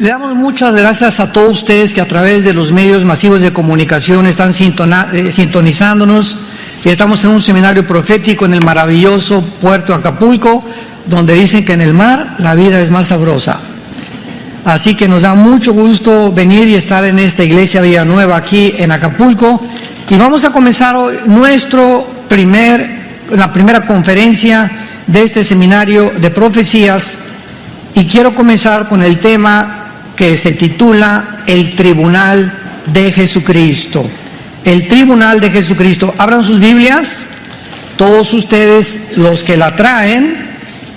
Le damos muchas gracias a todos ustedes que a través de los medios masivos de comunicación están sintonizándonos. Y estamos en un seminario profético en el maravilloso puerto de Acapulco, donde dicen que en el mar la vida es más sabrosa. Así que nos da mucho gusto venir y estar en esta iglesia Villanueva aquí en Acapulco. Y vamos a comenzar hoy la primera conferencia de este seminario de profecías. Y quiero comenzar con el tema que se titula El Tribunal de Jesucristo. El Tribunal de Jesucristo. Abran sus Biblias, todos ustedes los que la traen,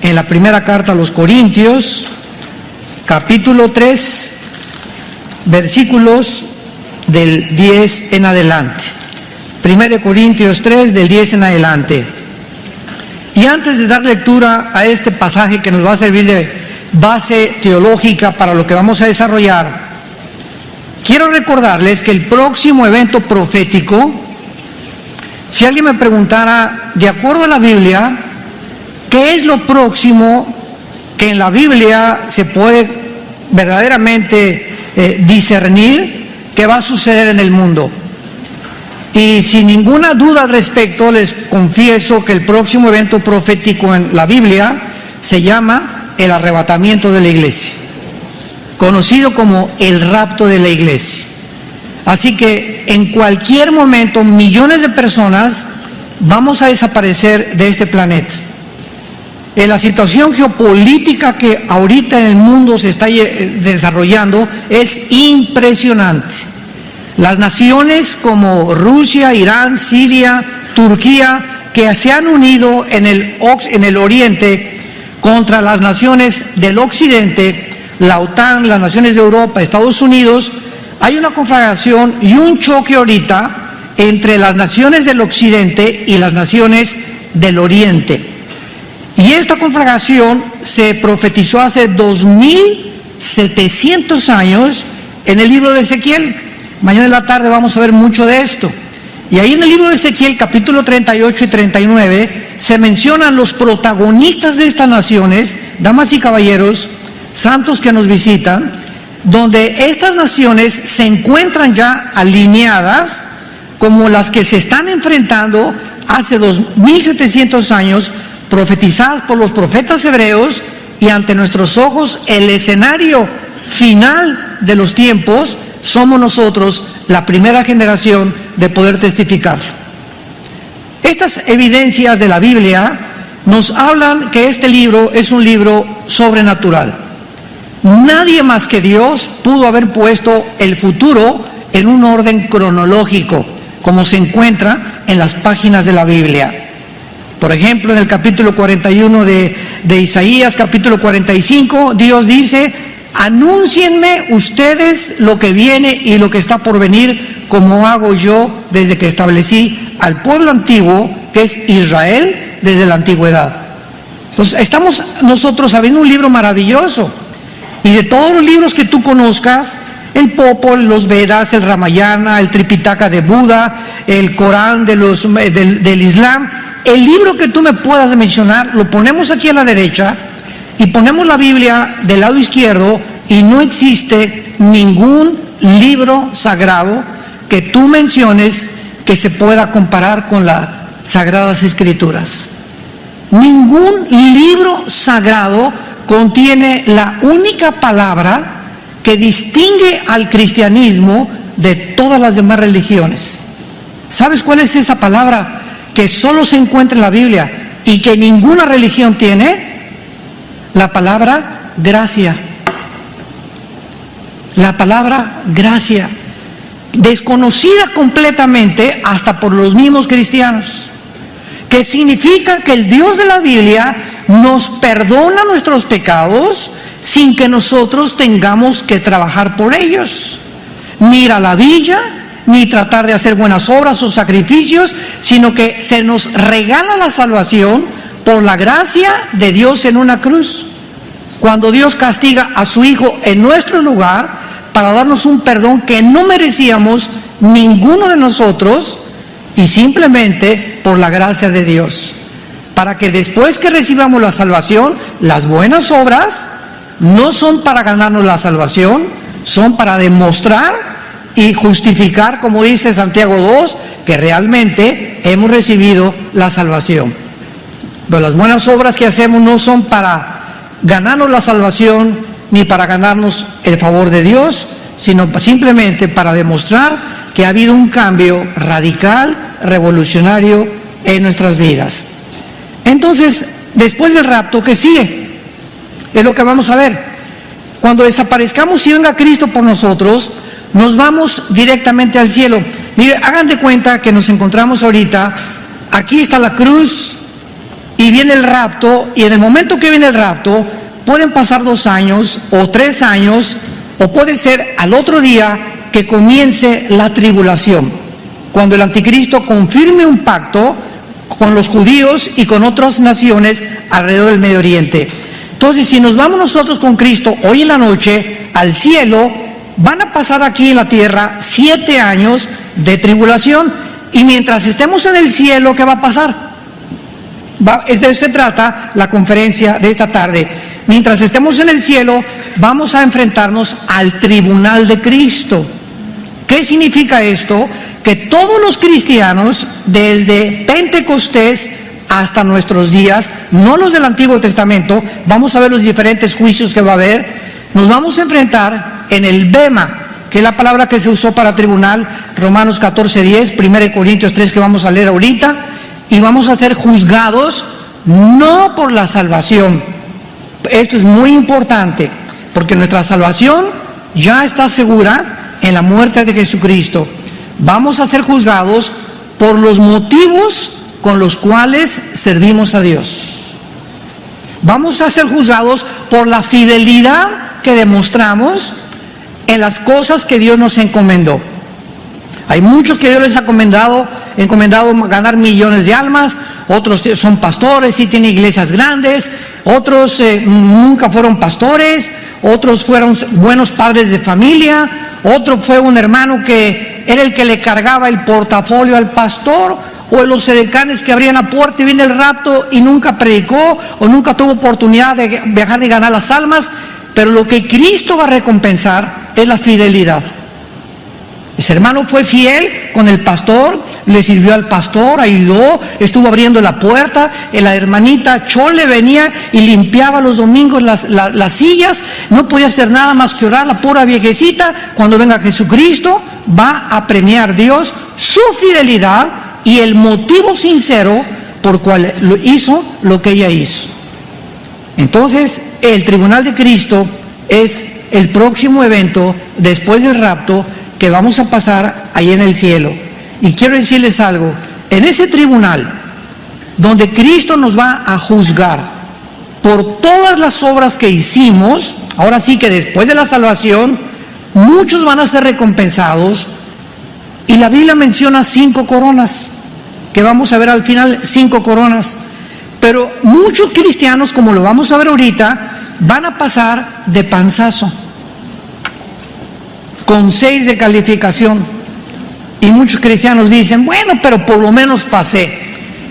en la primera carta a los Corintios, capítulo 3, versículos del 10 en adelante. 1 Corintios 3, del 10 en adelante. Y antes de dar lectura a este pasaje que nos va a servir de base teológica para lo que vamos a desarrollar, quiero recordarles que el próximo evento profético, si alguien me preguntara, de acuerdo a la Biblia, ¿qué es lo próximo que en la Biblia se puede verdaderamente discernir que va a suceder en el mundo? Y sin ninguna duda al respecto, les confieso que el próximo evento profético en la Biblia se llama el arrebatamiento de la iglesia, conocido como el rapto de la iglesia. Así que en cualquier momento millones de personas vamos a desaparecer de este planeta. En la situación geopolítica que ahorita en el mundo se está desarrollando es impresionante. Las naciones como Rusia, Irán, Siria, Turquía, que se han unido en el oriente contra las naciones del occidente, la OTAN, las naciones de Europa, Estados Unidos. Hay una conflagración y un choque ahorita entre las naciones del occidente y las naciones del oriente. Y esta conflagración se profetizó hace 2700 años en el libro de Ezequiel. Mañana en la tarde vamos a ver mucho de esto. Y ahí en el libro de Ezequiel, capítulo 38 y 39, se mencionan los protagonistas de estas naciones, damas y caballeros, santos que nos visitan, donde estas naciones se encuentran ya alineadas como las que se están enfrentando hace 2700 años, profetizadas por los profetas hebreos, y ante nuestros ojos el escenario final de los tiempos somos nosotros, la primera generación de poder testificar. Estas evidencias de la Biblia nos hablan que este libro es un libro sobrenatural. Nadie más que Dios pudo haber puesto el futuro en un orden cronológico, como se encuentra en las páginas de la Biblia. Por ejemplo, en el capítulo 41 de Isaías, capítulo 45, Dios dice: anúncienme ustedes lo que viene y lo que está por venir, como hago yo desde que establecí al pueblo antiguo, que es Israel, desde la antigüedad. Entonces, estamos nosotros abriendo un libro maravilloso. Y de todos los libros que tú conozcas, el Popol, los Vedas, el Ramayana, el Tripitaka de Buda, el Corán del Islam, el libro que tú me puedas mencionar, lo ponemos aquí a la derecha y ponemos la Biblia del lado izquierdo, y no existe ningún libro sagrado que tú menciones que se pueda comparar con las Sagradas Escrituras. Ningún libro sagrado contiene la única palabra que distingue al cristianismo de todas las demás religiones. ¿Sabes cuál es esa palabra que solo se encuentra en la Biblia y que ninguna religión tiene? La palabra gracia. La palabra gracia, desconocida completamente hasta por los mismos cristianos, que significa que el Dios de la Biblia nos perdona nuestros pecados sin que nosotros tengamos que trabajar por ellos, ni ir a la villa, ni tratar de hacer buenas obras o sacrificios, sino que se nos regala la salvación por la gracia de Dios en una cruz. Cuando Dios castiga a su Hijo en nuestro lugar para darnos un perdón que no merecíamos ninguno de nosotros, y simplemente por la gracia de Dios, para que después que recibamos la salvación, las buenas obras no son para ganarnos la salvación, son para demostrar y justificar, como dice Santiago 2, que realmente hemos recibido la salvación. Pero las buenas obras que hacemos no son para ganarnos la salvación ni para ganarnos el favor de Dios, sino simplemente para demostrar que ha habido un cambio radical, revolucionario en nuestras vidas. Entonces, después del rapto, ¿qué sigue? Es lo que vamos a ver. Cuando desaparezcamos y venga Cristo por nosotros, nos vamos directamente al cielo. Mire, hagan de cuenta que nos encontramos ahorita, aquí está la cruz y viene el rapto, y en el momento que viene el rapto, pueden pasar 2 años o 3 años, o puede ser al otro día que comience la tribulación, cuando el anticristo confirme un pacto con los judíos y con otras naciones alrededor del Medio Oriente. Entonces, si nos vamos nosotros con Cristo hoy en la noche al cielo, van a pasar aquí en la tierra 7 años de tribulación, y mientras estemos en el cielo, ¿qué va a pasar? De eso se trata la conferencia de esta tarde. Mientras estemos en el cielo, vamos a enfrentarnos al tribunal de Cristo. ¿Qué significa esto? Que todos los cristianos, desde Pentecostés hasta nuestros días, no los del Antiguo Testamento, vamos a ver los diferentes juicios que va a haber, nos vamos a enfrentar en el bema, que es la palabra que se usó para tribunal, Romanos 14:10, 1 Corintios 3 que vamos a leer ahorita, y vamos a ser juzgados no por la salvación. Esto es muy importante, porque nuestra salvación ya está segura en la muerte de Jesucristo. Vamos a ser juzgados por los motivos con los cuales servimos a Dios. Vamos a ser juzgados por la fidelidad que demostramos en las cosas que Dios nos encomendó. Hay muchos que Dios les ha encomendado ganar millones de almas, otros son pastores y tienen iglesias grandes, otros nunca fueron pastores, otros fueron buenos padres de familia, otro fue un hermano que era el que le cargaba el portafolio al pastor, o los edecanes que abrían la puerta y viene el rapto y nunca predicó o nunca tuvo oportunidad de viajar y ganar las almas. Pero lo que Cristo va a recompensar es la fidelidad. Ese hermano fue fiel con el pastor, le sirvió al pastor, ayudó, estuvo abriendo la puerta, la hermanita Chole venía y limpiaba los domingos las sillas, no podía hacer nada más que orar, la pura viejecita. Cuando venga Jesucristo, va a premiar Dios su fidelidad y el motivo sincero por cual hizo lo que ella hizo. Entonces, el tribunal de Cristo es el próximo evento después del rapto que vamos a pasar ahí en el cielo. Y quiero decirles algo, en ese tribunal donde Cristo nos va a juzgar por todas las obras que hicimos, ahora sí que después de la salvación, muchos van a ser recompensados, y la Biblia menciona 5 coronas, que vamos a ver al final, 5 coronas, pero muchos cristianos, como lo vamos a ver ahorita, van a pasar de panzazo, con 6 de calificación, y muchos cristianos dicen, bueno, pero por lo menos pasé,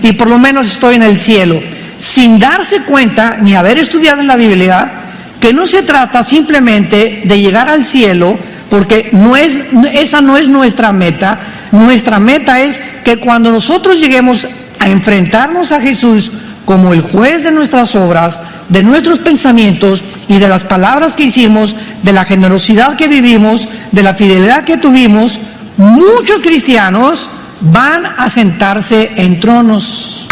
y por lo menos estoy en el cielo, sin darse cuenta, ni haber estudiado en la Biblia, que no se trata simplemente de llegar al cielo, porque esa no es nuestra meta. Nuestra meta es que cuando nosotros lleguemos a enfrentarnos a Jesús como el juez de nuestras obras, de nuestros pensamientos y de las palabras que hicimos, de la generosidad que vivimos, de la fidelidad que tuvimos, muchos cristianos van a sentarse en tronos.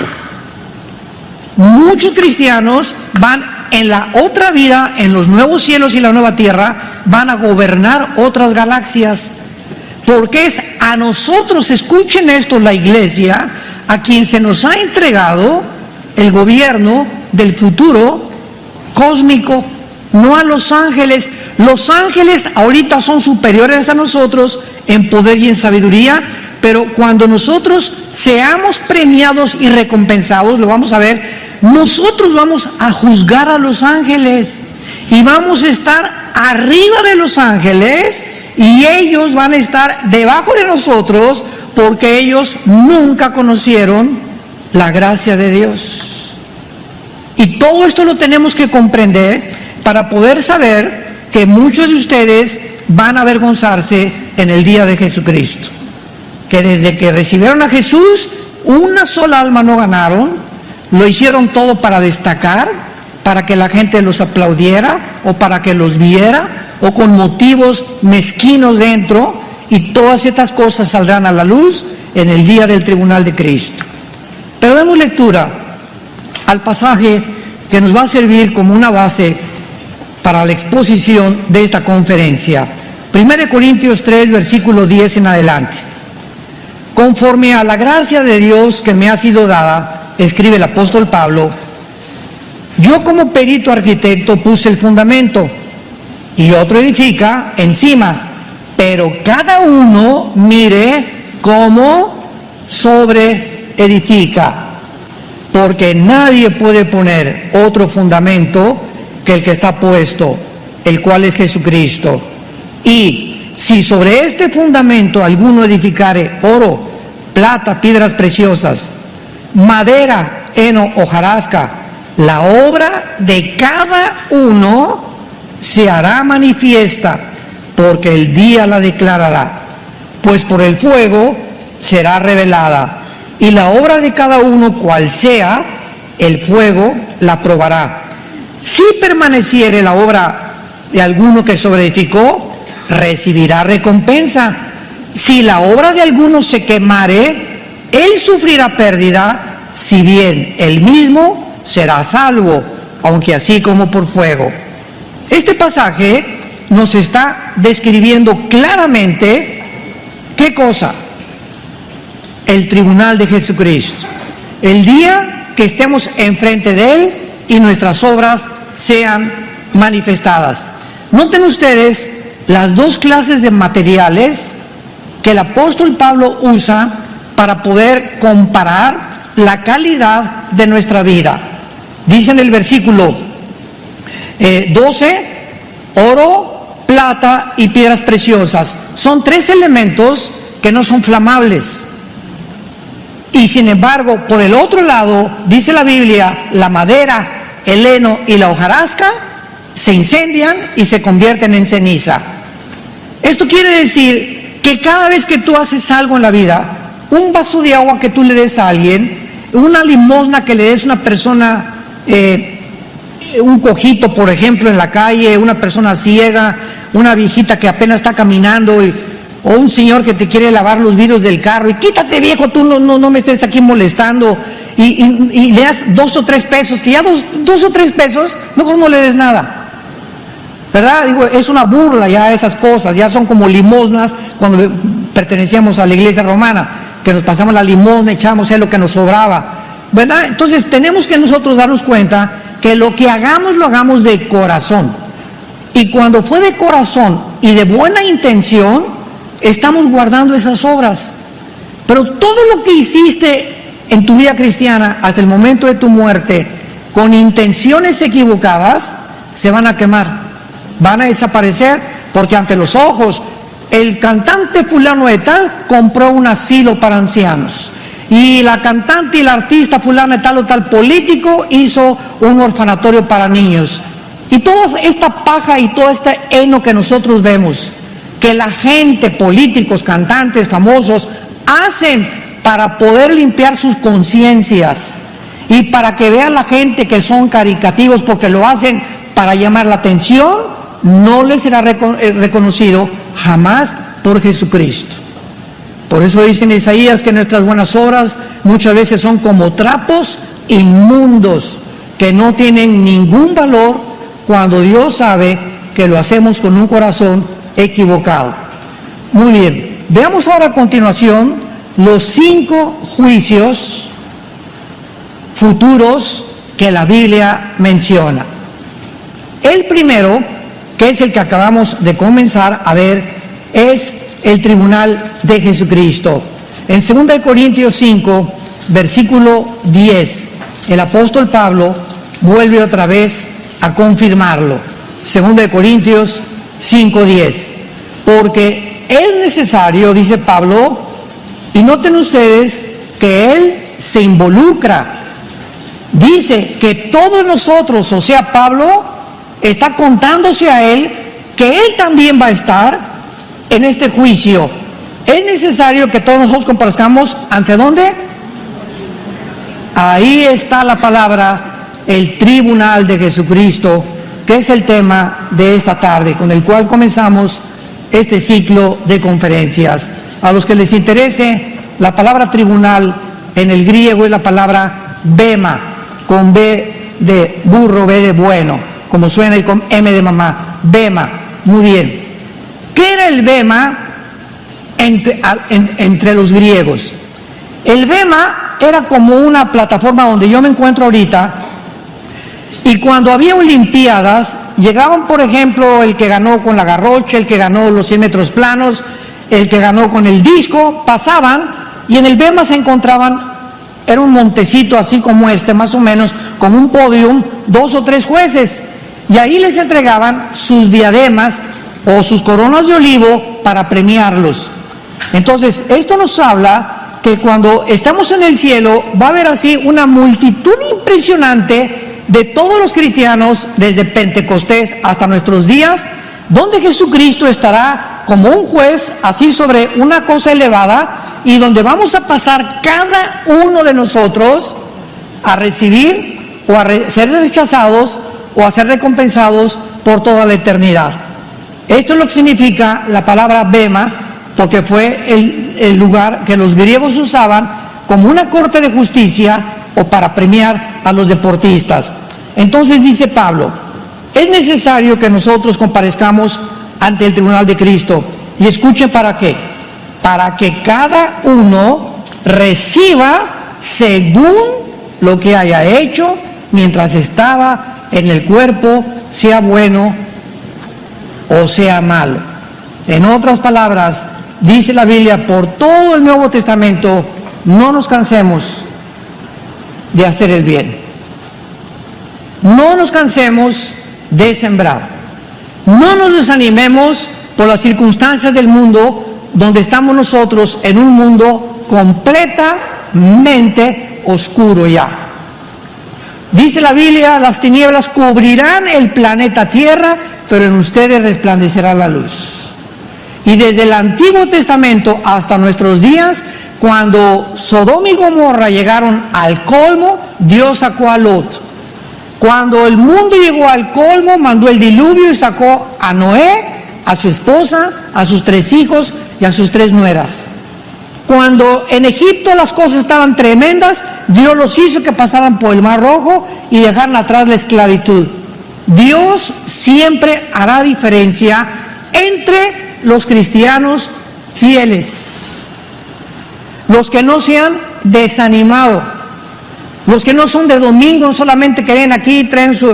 Muchos cristianos van en la otra vida, en los nuevos cielos y la nueva tierra, van a gobernar otras galaxias. Porque es a nosotros, escuchen esto, la iglesia, a quien se nos ha entregado el gobierno del futuro cósmico, no a los ángeles. Los ángeles ahorita son superiores a nosotros en poder y en sabiduría, pero cuando nosotros seamos premiados y recompensados, lo vamos a ver, nosotros vamos a juzgar a los ángeles y vamos a estar arriba de los ángeles y ellos van a estar debajo de nosotros porque ellos nunca conocieron la gracia de Dios. Y todo esto lo tenemos que comprender, para poder saber que muchos de ustedes van a avergonzarse en el día de Jesucristo. Que desde que recibieron a Jesús, una sola alma no ganaron, lo hicieron todo para destacar, para que la gente los aplaudiera o para que los viera, o con motivos mezquinos dentro, y todas estas cosas saldrán a la luz en el día del tribunal de Cristo. Pero demos lectura al pasaje que nos va a servir como una base para la exposición de esta conferencia. 1 Corintios 3, versículo 10 en adelante. Conforme a la gracia de Dios que me ha sido dada, escribe el apóstol Pablo, yo como perito arquitecto puse el fundamento y otro edifica encima, pero cada uno mire cómo sobre edifica, porque nadie puede poner otro fundamento que el que está puesto, el cual es Jesucristo. Y si sobre este fundamento alguno edificare oro, plata, piedras preciosas, madera, heno, hojarasca, la obra de cada uno se hará manifiesta, porque el día la declarará, pues por el fuego será revelada, y la obra de cada uno, cual sea, el fuego la probará. Si permaneciere la obra de alguno que sobreedificó, recibirá recompensa. Si la obra de alguno se quemare, él sufrirá pérdida, si bien él mismo será salvo, aunque así como por fuego. Este pasaje nos está describiendo claramente ¿qué cosa? El tribunal de Jesucristo. El día que estemos enfrente de Él y nuestras obras sean manifestadas. Noten ustedes las dos clases de materiales que el apóstol Pablo usa para poder comparar la calidad de nuestra vida. Dice en el versículo 12, oro, plata y piedras preciosas. Son tres elementos que no son flamables. Y sin embargo, por el otro lado, dice la Biblia, la madera, el heno y la hojarasca se incendian y se convierten en ceniza. Esto quiere decir que cada vez que tú haces algo en la vida, un vaso de agua que tú le des a alguien, una limosna que le des a una persona, un cojito, por ejemplo, en la calle, una persona ciega, una viejita que apenas está caminando, o un señor que te quiere lavar los vidrios del carro, y quítate viejo, tú no me estés aquí molestando, y le das 2 o 3 pesos, que ya dos o 3 pesos, mejor no le des nada. ¿Verdad? Digo, es una burla ya esas cosas, ya son como limosnas cuando pertenecíamos a la iglesia romana, que nos pasamos la limosna, echábamos lo que nos sobraba, ¿verdad? Entonces tenemos que nosotros darnos cuenta que lo que hagamos, lo hagamos de corazón. Y cuando fue de corazón y de buena intención, estamos guardando esas obras. Pero todo lo que hiciste en tu vida cristiana hasta el momento de tu muerte, con intenciones equivocadas, se van a quemar, van a desaparecer, porque ante los ojos, el cantante fulano de tal compró un asilo para ancianos, y la cantante y la artista fulano de tal o tal político hizo un orfanatorio para niños. Y toda esta paja y todo este heno que nosotros vemos, que la gente, políticos, cantantes, famosos, hacen para poder limpiar sus conciencias y para que vea la gente que son caricativos, porque lo hacen para llamar la atención, no les será reconocido jamás por Jesucristo. Por eso dice en Isaías que nuestras buenas obras muchas veces son como trapos inmundos que no tienen ningún valor, cuando Dios sabe que lo hacemos con un corazón equivocado. Muy bien, veamos ahora a continuación los 5 juicios futuros que la Biblia menciona. El primero, que es el que acabamos de comenzar a ver, es el tribunal de Jesucristo. En 2 Corintios 5, versículo 10, el apóstol Pablo vuelve otra vez a confirmarlo. 2 Corintios 5:10, porque es necesario, dice Pablo, y noten ustedes que él se involucra, dice que todos nosotros, o sea Pablo, está contándose a él que él también va a estar en este juicio. Es necesario que todos nosotros comparezcamos ¿ante dónde? Ahí está la palabra, el tribunal de Jesucristo, que es el tema de esta tarde, con el cual comenzamos este ciclo de conferencias. A los que les interese, la palabra tribunal en el griego es la palabra bema, con B de burro, B de bueno, como suena, y con M de mamá, bema. Muy bien. ¿Qué era el bema entre los griegos? El bema era como una plataforma donde yo me encuentro ahorita, y cuando había olimpiadas, llegaban, por ejemplo, el que ganó con la garrocha, el que ganó los 100 metros planos, el que ganó con el disco, pasaban, y en el bema se encontraban, era un montecito así como este, más o menos, con un podium, 2 o 3 jueces, y ahí les entregaban sus diademas o sus coronas de olivo para premiarlos. Entonces, esto nos habla que cuando estamos en el cielo, va a haber así una multitud impresionante de todos los cristianos, desde Pentecostés hasta nuestros días, donde Jesucristo estará como un juez, así sobre una cosa elevada, y donde vamos a pasar cada uno de nosotros a recibir o a ser rechazados o a ser recompensados por toda la eternidad. Esto es lo que significa la palabra bema, porque fue el lugar que los griegos usaban como una corte de justicia o para premiar a los deportistas. Entonces dice Pablo, es necesario que nosotros comparezcamos ante el tribunal de Cristo. Y escuchen para qué. Para que cada uno reciba según lo que haya hecho mientras estaba en el cuerpo, sea bueno o sea malo. En otras palabras, dice la Biblia, por todo el Nuevo Testamento, no nos cansemos de hacer el bien. No nos cansemos de sembrar. No nos desanimemos por las circunstancias del mundo, donde estamos nosotros en un mundo completamente oscuro ya. Dice la Biblia, las tinieblas cubrirán el planeta Tierra, pero en ustedes resplandecerá la luz. Y desde el Antiguo Testamento hasta nuestros días, cuando Sodoma y Gomorra llegaron al colmo, Dios sacó a Lot. Cuando el mundo llegó al colmo, mandó el diluvio y sacó a Noé, a su esposa, a sus 3 hijos y a sus 3 nueras. Cuando en Egipto las cosas estaban tremendas, Dios los hizo que pasaran por el Mar Rojo y dejaran atrás la esclavitud. Dios siempre hará diferencia entre los cristianos fieles, los que no se han desanimado, los que no son de domingo, solamente que ven aquí, traen su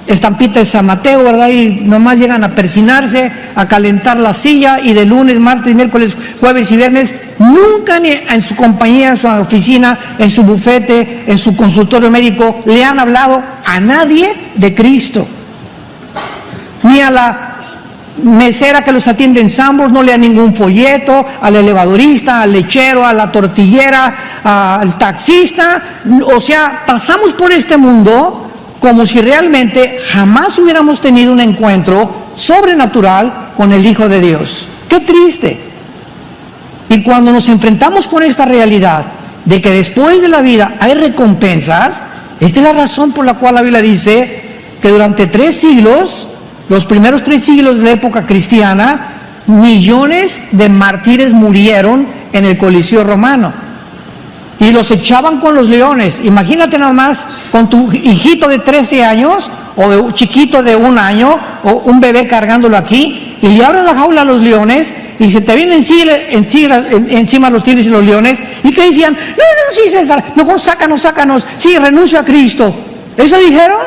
estampita de San Mateo, ¿verdad? Y nomás llegan a persinarse, a calentar la silla, y de lunes, martes, miércoles, jueves y viernes, nunca ni en su compañía, en su oficina, en su bufete, en su consultorio médico, le han hablado a nadie de Cristo. Ni a la mesera que los atiende en Sambors, no lea ningún folleto, al elevadorista, al lechero, a la tortillera, al taxista. O sea, pasamos por este mundo como si realmente jamás hubiéramos tenido un encuentro sobrenatural con el Hijo de Dios. ¡Qué triste! Y cuando nos enfrentamos con esta realidad de que después de la vida hay recompensas, esta es la razón por la cual la Biblia dice que durante 3 siglos, los primeros 3 siglos de la época cristiana, millones de mártires murieron en el Coliseo romano y los echaban con los leones. Imagínate nada más con tu hijito de 13 años o de un chiquito de 1 año o un bebé cargándolo aquí, y le abres la jaula a los leones y se te vienen encima los tigres y los leones. ¿Y qué decían? No, sí, César, mejor sácanos, sí, renuncio a Cristo. ¿Eso dijeron?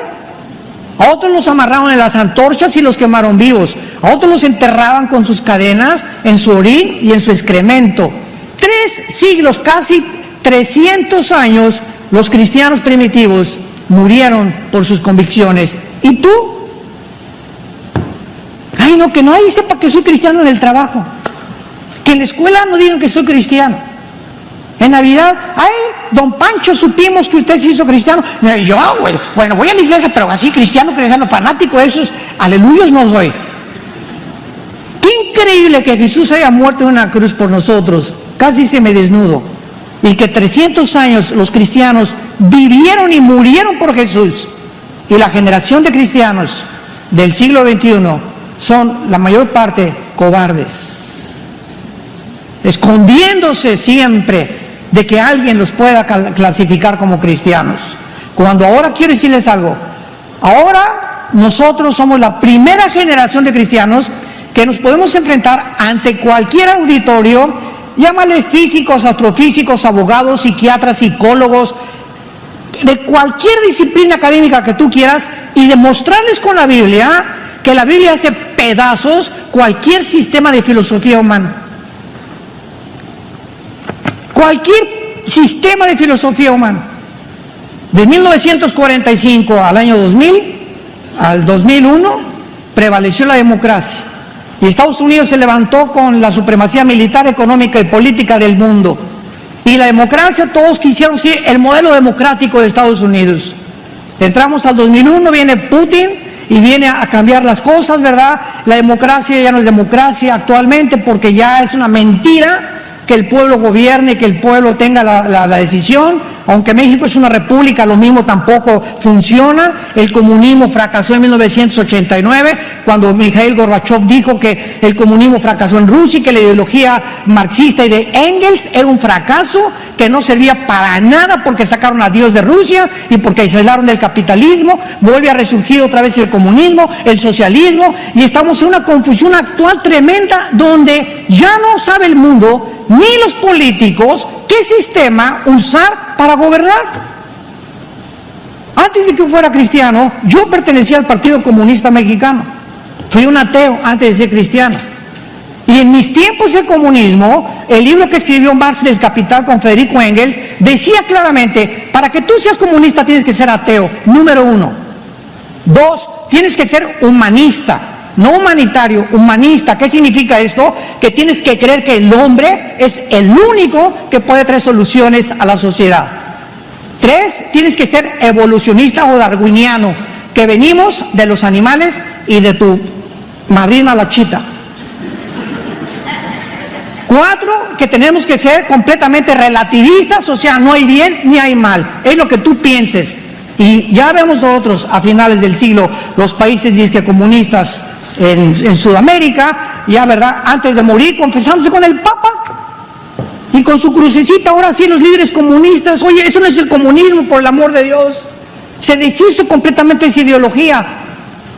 A otros los amarraron en las antorchas y los quemaron vivos. A otros los enterraban con sus cadenas en su orín y en su excremento. 3 siglos, casi 300 años, los cristianos primitivos murieron por sus convicciones. ¿Y tú? Ay, no, que nadie sepa que soy cristiano en el trabajo. Que en la escuela no digan que soy cristiano. En Navidad, ay, don Pancho, supimos que usted se hizo cristiano. Yo, bueno, voy a la iglesia, pero así cristiano, fanático, esos aleluyos no soy. Qué increíble que Jesús haya muerto en una cruz por nosotros, casi se me desnudo, y que 300 años los cristianos vivieron y murieron por Jesús, y la generación de cristianos del siglo XXI son la mayor parte cobardes, escondiéndose siempre de que alguien los pueda clasificar como cristianos. Cuando ahora quiero decirles algo, ahora nosotros somos la primera generación de cristianos que nos podemos enfrentar ante cualquier auditorio, llámale físicos, astrofísicos, abogados, psiquiatras, psicólogos, de cualquier disciplina académica que tú quieras, y demostrarles con la Biblia que la Biblia hace pedazos cualquier sistema de filosofía humana. Cualquier sistema de filosofía humana. De 1945 al año 2000, al 2001, prevaleció la democracia. Y Estados Unidos se levantó con la supremacía militar, económica y política del mundo. Y la democracia, todos quisieron seguir el modelo democrático de Estados Unidos. Entramos al 2001, viene Putin y viene a cambiar las cosas, ¿verdad? La democracia ya no es democracia actualmente, porque ya es una mentira que el pueblo gobierne, que el pueblo tenga la decisión. Aunque México es una república, lo mismo tampoco funciona. El comunismo fracasó en 1989, cuando Mikhail Gorbachev dijo que el comunismo fracasó en Rusia y que la ideología marxista y de Engels era un fracaso, que no servía para nada porque sacaron a Dios de Rusia y porque aislaron del capitalismo. Vuelve a resurgir otra vez el comunismo, el socialismo, y estamos en una confusión actual tremenda donde ya no sabe el mundo ni los políticos qué sistema usar para gobernar. Antes de que fuera cristiano, yo pertenecía al Partido Comunista Mexicano. Fui un ateo antes de ser cristiano. Y en mis tiempos de comunismo, el libro que escribió Marx del Capital con Federico Engels decía claramente: para que tú seas comunista tienes que ser ateo, número 1. 2, tienes que ser humanista. No humanitario, humanista. ¿Qué significa esto? Que tienes que creer que el hombre es el único que puede traer soluciones a la sociedad. 3, tienes que ser evolucionista o darwiniano, que venimos de los animales y de tu madrina la chita. 4, que tenemos que ser completamente relativistas, o sea, no hay bien ni hay mal, es lo que tú pienses. Y ya vemos nosotros a finales del siglo los países disque comunistas en Sudamérica, ya verdad, antes de morir confesándose con el Papa y con su crucecita. Ahora sí los líderes comunistas, oye, eso no es el comunismo, por el amor de Dios. Se deshizo completamente esa ideología.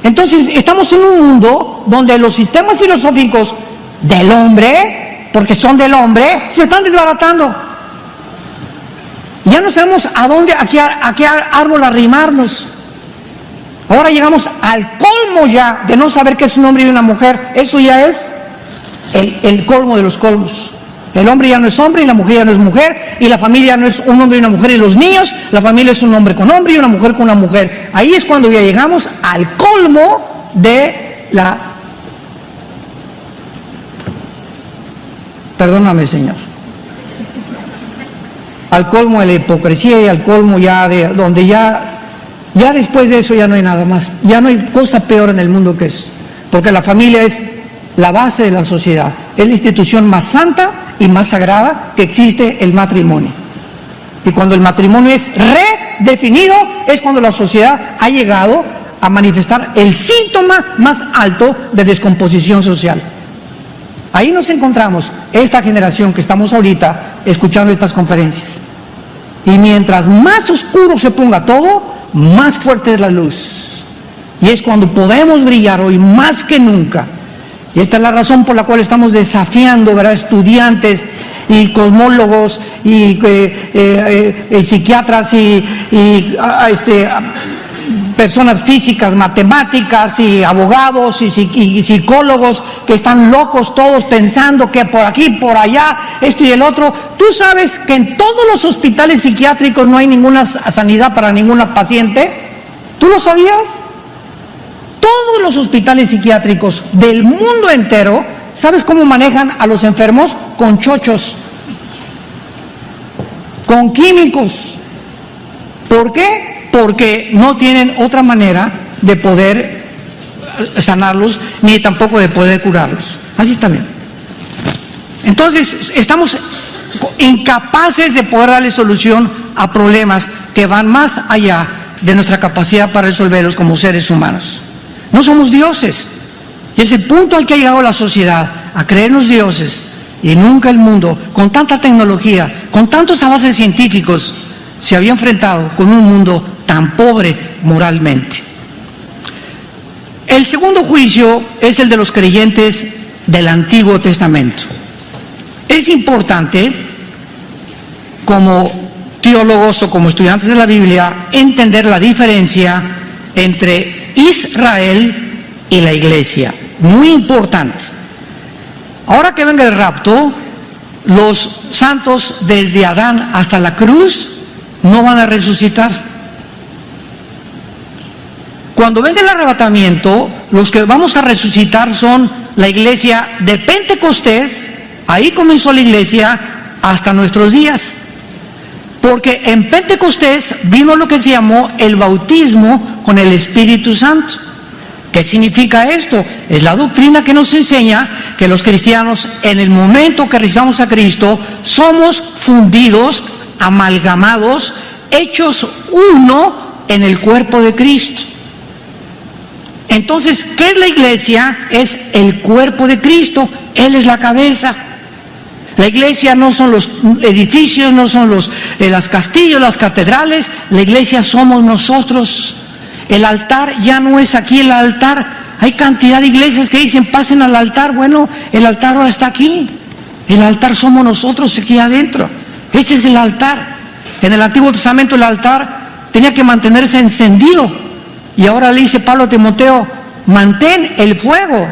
Entonces estamos en un mundo donde los sistemas filosóficos del hombre, porque son del hombre, se están desbaratando. Ya no sabemos a qué árbol arrimarnos. Ahora llegamos al colmo ya de no saber qué es un hombre y una mujer. Eso ya es el colmo de los colmos. El hombre ya no es hombre y la mujer ya no es mujer, y la familia no es un hombre y una mujer y los niños, la familia es un hombre con hombre y una mujer con una mujer. Ahí es cuando ya llegamos al colmo de la... Perdóname, Señor. Al colmo de la hipocresía y al colmo ya de donde ya después de eso ya no hay nada más. Ya no hay cosa peor en el mundo que eso. Porque la familia es la base de la sociedad. Es la institución más santa y más sagrada que existe, el matrimonio. Y cuando el matrimonio es redefinido, es cuando la sociedad ha llegado a manifestar el síntoma más alto de descomposición social. Ahí nos encontramos, esta generación que estamos ahorita escuchando estas conferencias. Y mientras más oscuro se ponga todo, más fuerte es la luz. Y es cuando podemos brillar hoy más que nunca. Y esta es la razón por la cual estamos desafiando, ¿verdad?, estudiantes y cosmólogos y psiquiatras y personas físicas, matemáticas y abogados y psicólogos que están locos todos pensando que por aquí, por allá, esto y el otro. ¿Tú sabes que en todos los hospitales psiquiátricos no hay ninguna sanidad para ninguna paciente? ¿Tú lo sabías? Todos los hospitales psiquiátricos del mundo entero, ¿sabes cómo manejan a los enfermos? Con chochos. con químicos. ¿Por qué? Porque no tienen otra manera de poder sanarlos, ni tampoco de poder curarlos. Así está bien. Entonces, estamos incapaces de poder darle solución a problemas que van más allá de nuestra capacidad para resolverlos como seres humanos. No somos dioses. Y es el punto al que ha llegado la sociedad, a creernos dioses. Y nunca el mundo, con tanta tecnología, con tantos avances científicos, se había enfrentado con un mundo tan pobre moralmente. El segundo juicio es el de los creyentes del Antiguo Testamento. Es importante, como teólogos o como estudiantes de la Biblia, entender la diferencia entre Israel y la iglesia. Muy importante. Ahora que venga el rapto, los santos desde Adán hasta la cruz no van a resucitar. Cuando venga el arrebatamiento, los que vamos a resucitar son la iglesia de Pentecostés. Ahí comenzó la iglesia hasta nuestros días. Porque en Pentecostés vino lo que se llamó el bautismo con el Espíritu Santo. ¿Qué significa esto? Es la doctrina que nos enseña que los cristianos, en el momento que recibamos a Cristo, somos fundidos, amalgamados, hechos uno en el cuerpo de Cristo. Entonces, ¿qué es la iglesia? Es el cuerpo de Cristo. Él es la cabeza. La iglesia no son los edificios, no son los castillos, las catedrales. La iglesia somos nosotros. El altar ya no es aquí el altar. Hay cantidad de iglesias que dicen pasen al altar. Bueno, el altar ahora está aquí. El altar somos nosotros aquí adentro. Este es el altar. En el Antiguo Testamento el altar tenía que mantenerse encendido. Y ahora le dice Pablo a Timoteo, mantén el fuego,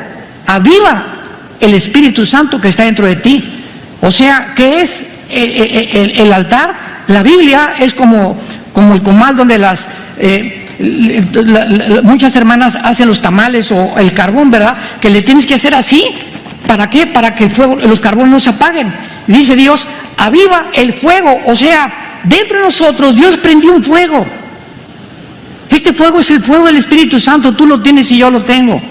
aviva el Espíritu Santo que está dentro de ti. O sea, ¿qué es el altar? La Biblia es como el comal donde muchas hermanas hacen los tamales o el carbón, ¿verdad? Que le tienes que hacer así. ¿Para qué? Para que el fuego, los carbones no se apaguen. Y dice Dios, aviva el fuego. O sea, dentro de nosotros Dios prendió un fuego. Este fuego es el fuego del Espíritu Santo. Tú lo tienes y yo lo tengo.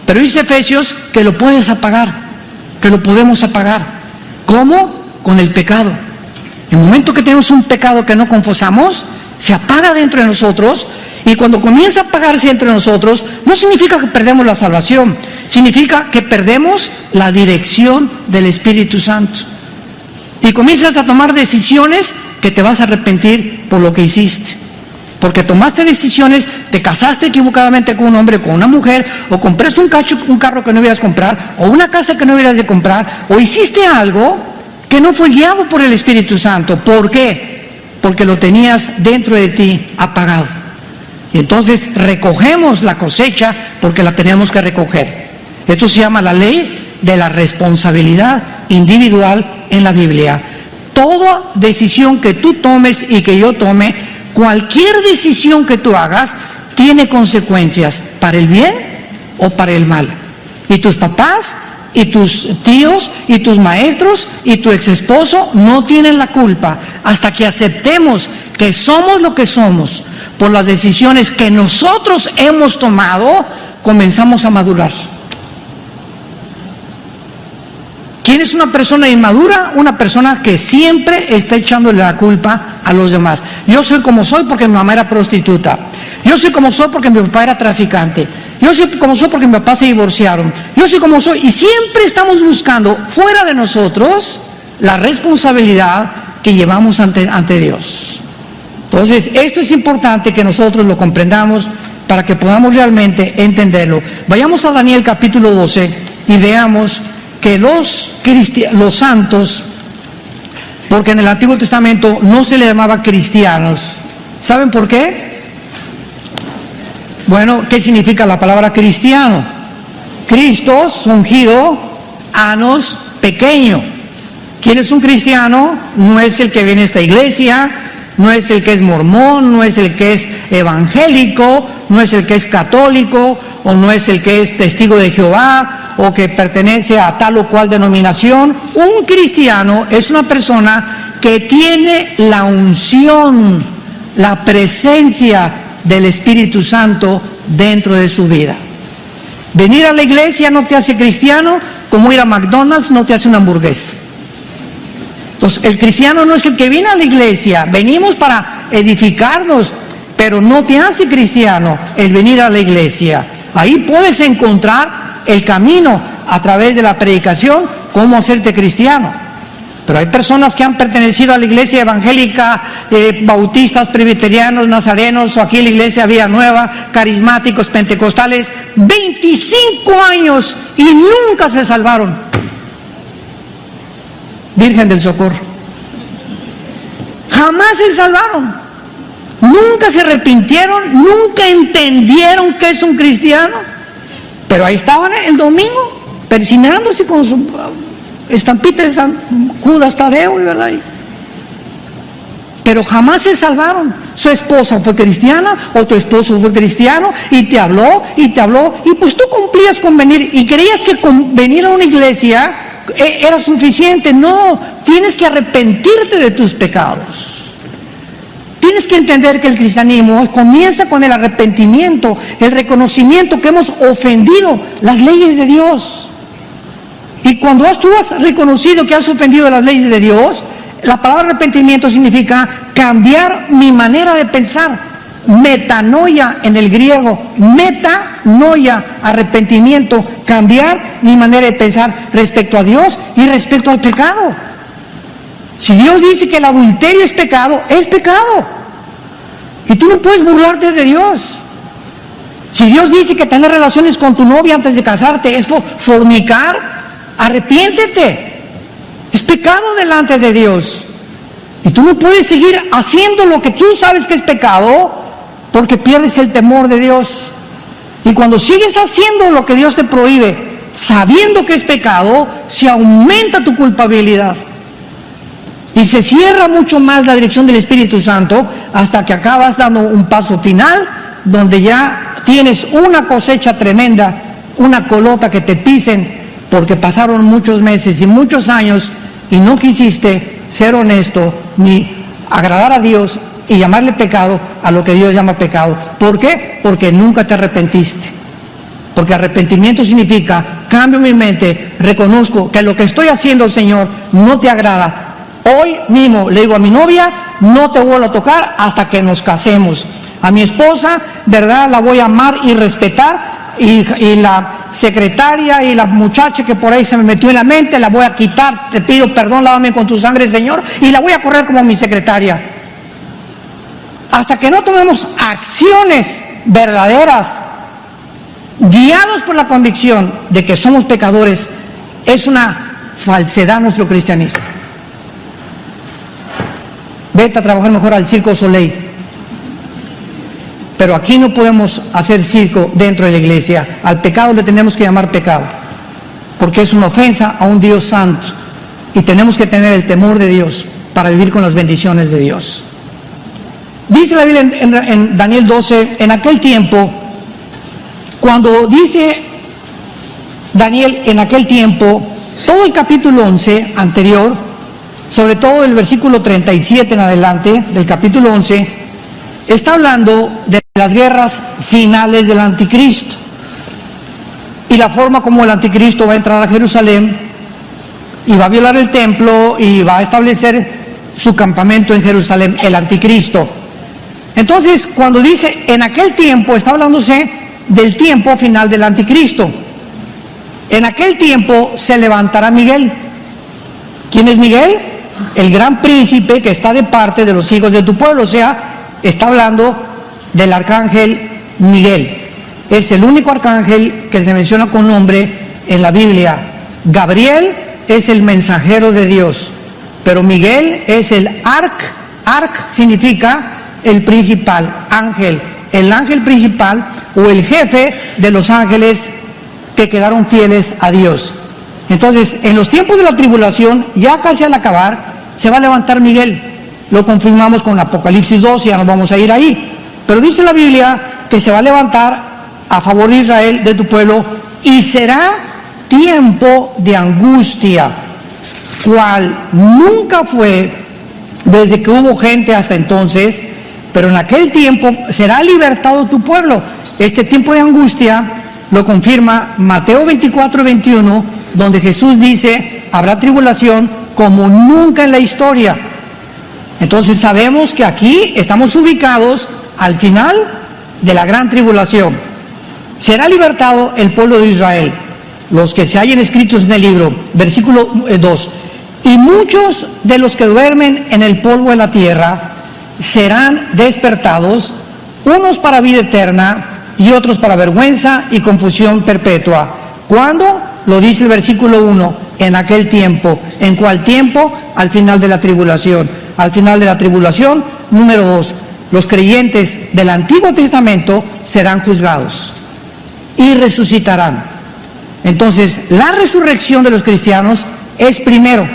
Pero dice Efesios que lo puedes apagar, que lo podemos apagar. ¿Cómo? Con el pecado. En el momento que tenemos un pecado que no confesamos, se apaga dentro de nosotros. Y cuando comienza a apagarse dentro de nosotros, no significa que perdemos la salvación, significa que perdemos la dirección del Espíritu Santo. Y comienzas a tomar decisiones que te vas a arrepentir por lo que hiciste. Porque tomaste decisiones, te casaste equivocadamente con un hombre, con una mujer, o compraste un carro que no debías comprar, o una casa que no debías de comprar, o hiciste algo que no fue guiado por el Espíritu Santo. ¿Por qué? Porque lo tenías dentro de ti apagado. Y entonces recogemos la cosecha porque la tenemos que recoger. Esto se llama la ley de la responsabilidad individual en la Biblia. Toda decisión que tú tomes y que yo tome, cualquier decisión que tú hagas, tiene consecuencias para el bien o para el mal. Y tus papás, y tus tíos, y tus maestros, y tu ex esposo no tienen la culpa hasta que aceptemos que somos lo que somos por las decisiones que nosotros hemos tomado. Comenzamos a madurar. ¿Quién es una persona inmadura? Una persona que siempre está echándole la culpa a los demás. Yo soy como soy porque mi mamá era prostituta. Yo soy como soy porque mi papá era traficante. Yo soy como soy porque mi papá se divorciaron. Yo soy como soy. Y siempre estamos buscando fuera de nosotros la responsabilidad que llevamos ante Dios. Entonces, esto es importante que nosotros lo comprendamos para que podamos realmente entenderlo. Vayamos a Daniel capítulo 12 y veamos que los santos, porque en el Antiguo Testamento no se le llamaba cristianos. ¿Saben por qué? Bueno, ¿qué significa la palabra cristiano? Cristos, ungido, anos, pequeño. ¿Quién es un cristiano? No es el que viene a esta iglesia, no es el que es mormón, no es el que es evangélico, no es el que es católico, o no es el que es testigo de Jehová, o que pertenece a tal o cual denominación. Un cristiano es una persona que tiene la unción, la presencia del Espíritu Santo dentro de su vida. Venir a la iglesia no te hace cristiano, como ir a McDonald's no te hace una hamburguesa. Entonces, el cristiano no es el que viene a la iglesia, venimos para edificarnos, pero no te hace cristiano el venir a la iglesia. Ahí puedes encontrar el camino a través de la predicación, cómo hacerte cristiano. Pero hay personas que han pertenecido a la iglesia evangélica, bautistas, presbiterianos, nazarenos, o aquí en la iglesia Vida Nueva, carismáticos, pentecostales, 25 años y nunca se salvaron. Virgen del Socorro. Jamás se salvaron. Nunca se arrepintieron, nunca entendieron que es un cristiano. Pero ahí estaban el domingo, persinándose con su estampita de San Judas Tadeo, ¿verdad? Pero jamás se salvaron. Su esposa fue cristiana, o tu esposo fue cristiano, y te habló, y pues tú cumplías con venir, y creías que con venir a una iglesia era suficiente. No, tienes que arrepentirte de tus pecados. Tienes que entender que el cristianismo comienza con el arrepentimiento, el reconocimiento que hemos ofendido las leyes de Dios. Y cuando tú has reconocido que has ofendido las leyes de Dios, la palabra arrepentimiento significa cambiar mi manera de pensar. Metanoia en el griego, metanoia, arrepentimiento, cambiar mi manera de pensar respecto a Dios y respecto al pecado. Si Dios dice que el adulterio es pecado, es pecado. Y tú no puedes burlarte de Dios. Si Dios dice que tener relaciones con tu novia antes de casarte es fornicar, arrepiéntete. Es pecado delante de Dios. Y tú no puedes seguir haciendo lo que tú sabes que es pecado, porque pierdes el temor de Dios. Y cuando sigues haciendo lo que Dios te prohíbe, sabiendo que es pecado, se aumenta tu culpabilidad. Y se cierra mucho más la dirección del Espíritu Santo hasta que acabas dando un paso final, donde ya tienes una cosecha tremenda, una colota que te pisen, porque pasaron muchos meses y muchos años y no quisiste ser honesto ni agradar a Dios y llamarle pecado a lo que Dios llama pecado. ¿Por qué? Porque nunca te arrepentiste. Porque arrepentimiento significa cambio mi mente, reconozco que lo que estoy haciendo, Señor, no te agrada. Hoy mismo le digo a mi novia, no te vuelvo a tocar hasta que nos casemos. A mi esposa, ¿verdad? La voy a amar y respetar, y la secretaria y la muchacha que por ahí se me metió en la mente, la voy a quitar, te pido perdón, lávame con tu sangre, Señor, y la voy a correr como mi secretaria. Hasta que no tomemos acciones verdaderas, guiados por la convicción de que somos pecadores, es una falsedad nuestro cristianismo. Vete a trabajar mejor al Circo Soleil. Pero aquí no podemos hacer circo dentro de la iglesia. Al pecado le tenemos que llamar pecado, porque es una ofensa a un Dios santo, y tenemos que tener el temor de Dios para vivir con las bendiciones de Dios. Dice la Biblia en Daniel 12, en aquel tiempo, cuando dice Daniel en aquel tiempo, todo el capítulo 11 anterior, sobre todo el versículo 37 en adelante del capítulo 11, está hablando de las guerras finales del anticristo y la forma como el anticristo va a entrar a Jerusalén y va a violar el templo y va a establecer su campamento en Jerusalén, el anticristo. Entonces, cuando dice en aquel tiempo, está hablándose del tiempo final del anticristo. En aquel tiempo se levantará Miguel. ¿Quién es Miguel? El gran príncipe que está de parte de los hijos de tu pueblo. O sea, está hablando del arcángel Miguel. Es el único arcángel que se menciona con nombre en la Biblia. Gabriel es el mensajero de Dios, pero Miguel es el arc significa el principal, ángel, el ángel principal o el jefe de los ángeles que quedaron fieles a Dios. Entonces, en los tiempos de la tribulación, ya casi al acabar, se va a levantar Miguel. Lo confirmamos con Apocalipsis 2, ya nos vamos a ir ahí. Pero dice la Biblia que se va a levantar a favor de Israel, de tu pueblo, y será tiempo de angustia, cual nunca fue desde que hubo gente hasta entonces, pero en aquel tiempo será libertado tu pueblo. Este tiempo de angustia lo confirma Mateo 24:21, donde Jesús dice, habrá tribulación como nunca en la historia. Entonces sabemos que aquí estamos ubicados al final de la gran tribulación. Será libertado el pueblo de Israel, los que se hallen escritos en el libro. Versículo 2. Y muchos de los que duermen en el polvo de la tierra serán despertados, unos para vida eterna y otros para vergüenza y confusión perpetua. ¿Cuándo? Lo dice el versículo 1, en aquel tiempo. ¿En cuál tiempo? Al final de la tribulación. Al final de la tribulación, número 2, los creyentes del Antiguo Testamento serán juzgados y resucitarán. Entonces, la resurrección de los cristianos es primero.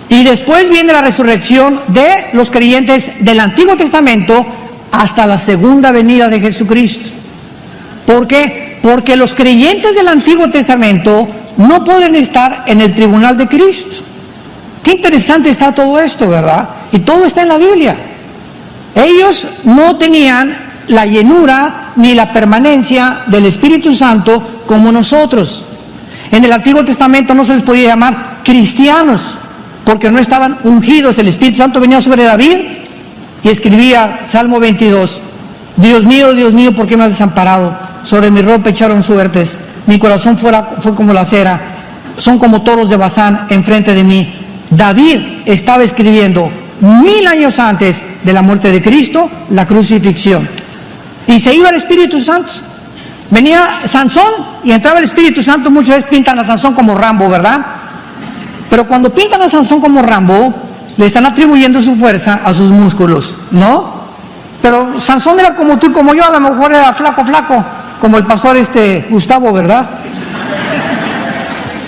Y después viene la resurrección de los creyentes del Antiguo Testamento hasta la segunda venida de Jesucristo. ¿Por qué? Porque los creyentes del Antiguo Testamento no pueden estar en el tribunal de Cristo. Qué interesante está todo esto, ¿verdad? Y todo está en la Biblia. Ellos no tenían la llenura ni la permanencia del Espíritu Santo como nosotros. En el Antiguo Testamento no se les podía llamar cristianos, porque no estaban ungidos. El Espíritu Santo venía sobre David y escribía Salmo 22, Dios mío, ¿por qué me has desamparado? Sobre mi ropa echaron suertes, mi corazón fue como la cera, son como toros de Basán enfrente de mí. David estaba escribiendo 1000 años antes de la muerte de Cristo, la crucifixión. Y se iba el Espíritu Santo. Venía Sansón y entraba el Espíritu Santo. Muchas veces pintan a Sansón como Rambo, ¿verdad? Pero cuando pintan a Sansón como Rambo, le están atribuyendo su fuerza a sus músculos, ¿no? Pero Sansón era como tú y como yo, a lo mejor era flaco, como el pastor Gustavo, ¿verdad?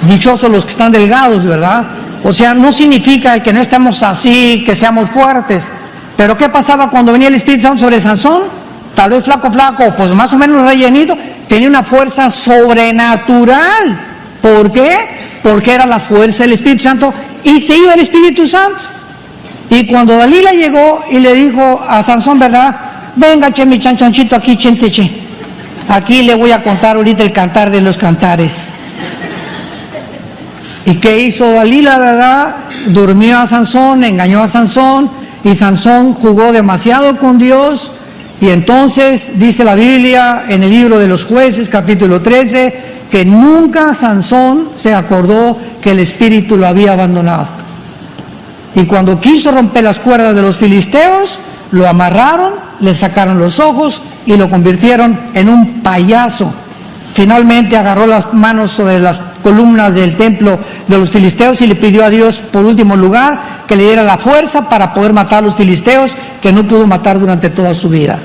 Dichosos los que están delgados, ¿verdad? O sea, no significa que no estemos así, que seamos fuertes. Pero ¿qué pasaba cuando venía el Espíritu Santo sobre Sansón? Tal vez flaco, pues más o menos rellenito, tenía una fuerza sobrenatural. ¿Por qué? Porque era la fuerza del Espíritu Santo y se iba el Espíritu Santo. Y cuando Dalila llegó y le dijo a Sansón, ¿verdad? Venga, che, mi chanchonchito, aquí, chenteche. Aquí le voy a contar ahorita el cantar de los cantares. ¿Y qué hizo Dalila, verdad? Durmió a Sansón, engañó a Sansón, y Sansón jugó demasiado con Dios. Y entonces dice la Biblia en el libro de los Jueces, capítulo 13, que nunca Sansón se acordó que el espíritu lo había abandonado. Y cuando quiso romper las cuerdas de los filisteos, lo amarraron, le sacaron los ojos y lo convirtieron en un payaso. Finalmente agarró las manos sobre las columnas del templo de los filisteos y le pidió a Dios, por último lugar, que le diera la fuerza para poder matar a los filisteos que no pudo matar durante toda su vida.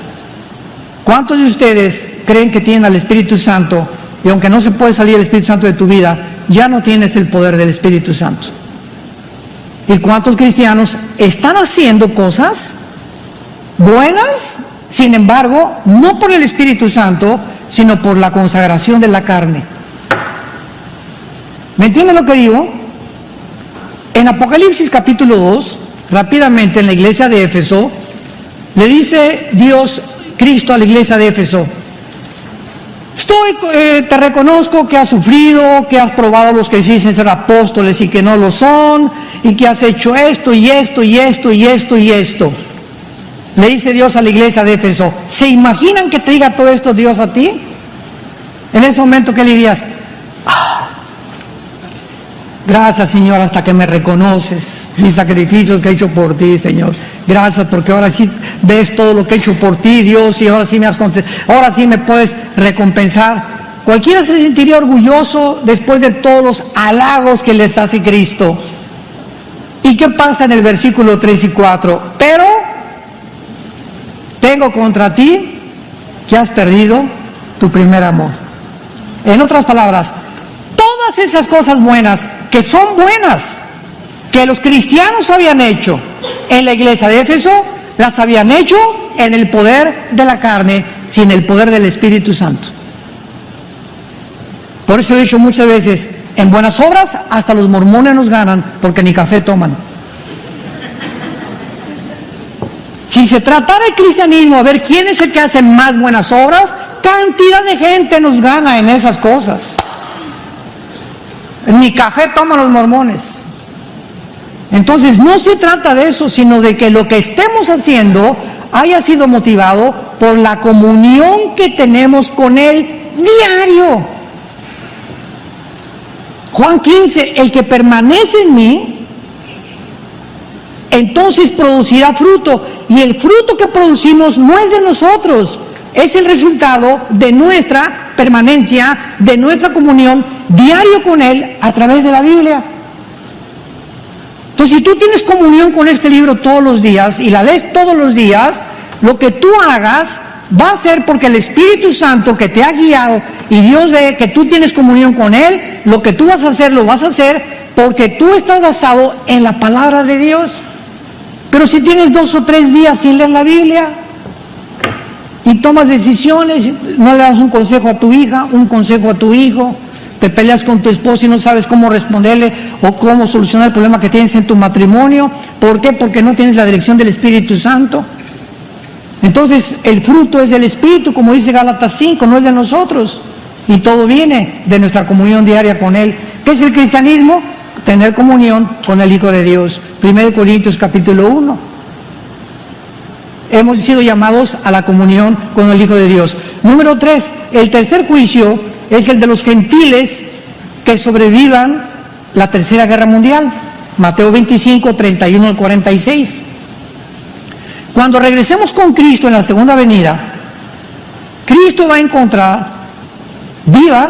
¿Cuántos de ustedes creen que tienen al Espíritu Santo y aunque no se puede salir el Espíritu Santo de tu vida, ya no tienes el poder del Espíritu Santo? ¿Y cuántos cristianos están haciendo cosas buenas, sin embargo, no por el Espíritu Santo, sino por la consagración de la carne? ¿Me entienden lo que digo? En Apocalipsis capítulo 2, rápidamente en la iglesia de Éfeso, le dice Cristo a la iglesia de Éfeso: te reconozco que has sufrido, que has probado a los que dicen ser apóstoles y que no lo son, y que has hecho esto y esto y esto y esto y esto. Le dice Dios a la iglesia de Éfeso. ¿Se imaginan que te diga todo esto Dios a ti? En ese momento, ¿qué le dirías? Gracias, Señor, hasta que me reconoces mis sacrificios que he hecho por ti, Señor. Gracias porque ahora sí ves todo lo que he hecho por ti, Dios, y ahora sí ahora sí me puedes recompensar. Cualquiera se sentiría orgulloso después de todos los halagos que les hace Cristo. ¿Y qué pasa en el versículo 3 y 4? Pero tengo contra ti que has perdido tu primer amor. En otras palabras, todas esas cosas buenas, que son buenas, que los cristianos habían hecho en la iglesia de Éfeso, las habían hecho en el poder de la carne, sin el poder del Espíritu Santo. Por eso he dicho muchas veces, en buenas obras hasta los mormones nos ganan, porque ni café toman. Si se tratara el cristianismo, a ver quién es el que hace más buenas obras, cantidad de gente nos gana en esas cosas. Ni café toman los mormones. Entonces no se trata de eso, sino de que lo que estemos haciendo haya sido motivado por la comunión que tenemos con Él diario. Juan 15, el que permanece en mí, entonces producirá fruto. Y el fruto que producimos no es de nosotros, es el resultado de nuestra permanencia, de nuestra comunión diario con Él a través de la Biblia. Entonces, si tú tienes comunión con este libro todos los días y la lees todos los días, lo que tú hagas va a ser porque el Espíritu Santo que te ha guiado y Dios ve que tú tienes comunión con Él, lo que tú vas a hacer, lo vas a hacer porque tú estás basado en la palabra de Dios. Pero si tienes 2 o 3 días sin leer la Biblia y tomas decisiones, no le das un consejo a tu hija, un consejo a tu hijo, te peleas con tu esposo y no sabes cómo responderle o cómo solucionar el problema que tienes en tu matrimonio. ¿Por qué? Porque no tienes la dirección del Espíritu Santo. Entonces el fruto es del Espíritu, como dice Gálatas 5, no es de nosotros. Y todo viene de nuestra comunión diaria con Él. ¿Qué es el cristianismo? Tener comunión con el Hijo de Dios. 1 Corintios capítulo 1. Hemos sido llamados a la comunión con el Hijo de Dios. Número 3, el tercer juicio es el de los gentiles que sobrevivan la Tercera Guerra Mundial. Mateo 25, 31 al 46. Cuando regresemos con Cristo en la segunda venida, Cristo va a encontrar viva,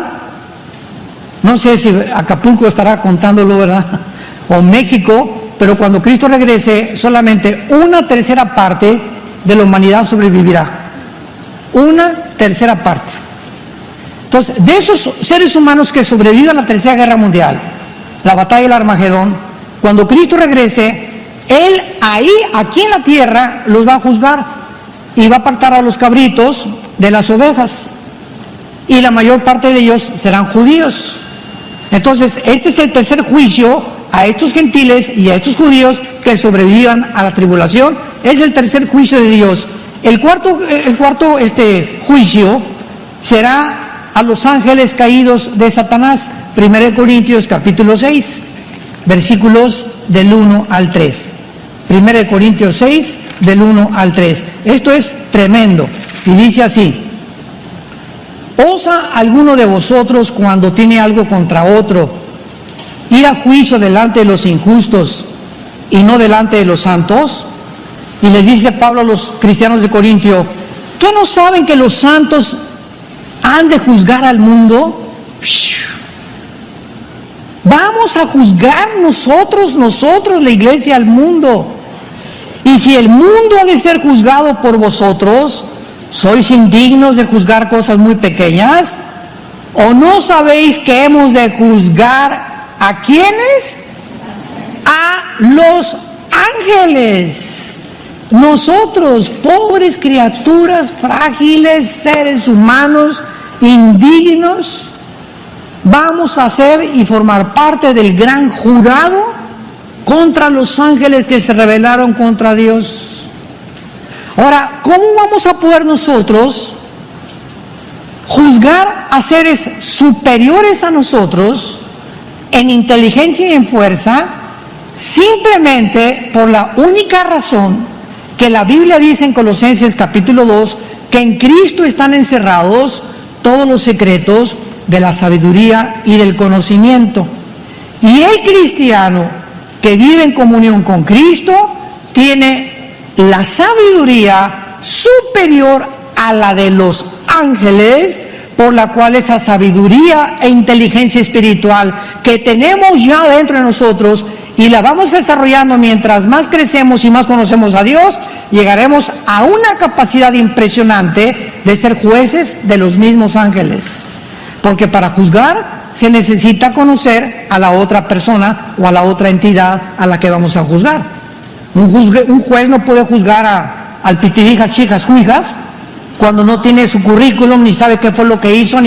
no sé si Acapulco estará contándolo, ¿verdad? O México, pero cuando Cristo regrese, solamente 1/3 parte de la humanidad sobrevivirá. 1/3 parte. Entonces, de esos seres humanos que sobrevivan a la Tercera Guerra Mundial, la batalla del Armagedón, cuando Cristo regrese, Él ahí, aquí en la tierra, los va a juzgar y va a apartar a los cabritos de las ovejas. Y la mayor parte de ellos serán judíos. Entonces, este es el tercer juicio a estos gentiles y a estos judíos que sobrevivan a la tribulación. Es el tercer juicio de Dios. El cuarto juicio será a los ángeles caídos de Satanás. 1 Corintios capítulo 6, versículos del 1 al 3. 1 Corintios 6, del 1 al 3. Esto es tremendo. Y dice así: ¿osa alguno de vosotros, cuando tiene algo contra otro, ir a juicio delante de los injustos y no delante de los santos? Y les dice Pablo a los cristianos de Corintio: ¿qué no saben que los santos han de juzgar al mundo? Vamos a juzgar nosotros, la iglesia, al mundo. Y si el mundo ha de ser juzgado por vosotros, ¿sois indignos de juzgar cosas muy pequeñas? ¿O no sabéis que hemos de juzgar a quiénes? A los ángeles. Nosotros, pobres criaturas, frágiles, seres humanos, indignos, vamos a ser y formar parte del gran jurado contra los ángeles que se rebelaron contra Dios. Ahora, ¿cómo vamos a poder nosotros juzgar a seres superiores a nosotros en inteligencia y en fuerza, simplemente por la única razón que la Biblia dice en Colosenses capítulo 2, que en Cristo están encerrados todos los secretos de la sabiduría y del conocimiento? Y el cristiano que vive en comunión con Cristo tiene la sabiduría superior a la de los ángeles, por la cual esa sabiduría e inteligencia espiritual que tenemos ya dentro de nosotros y la vamos desarrollando mientras más crecemos y más conocemos a Dios, llegaremos a una capacidad impresionante de ser jueces de los mismos ángeles. Porque para juzgar se necesita conocer a la otra persona o a la otra entidad a la que vamos a juzgar. Un juez no puede juzgar al pitirijas, chicas, juijas, cuando no tiene su currículum, ni sabe qué fue lo que hizo,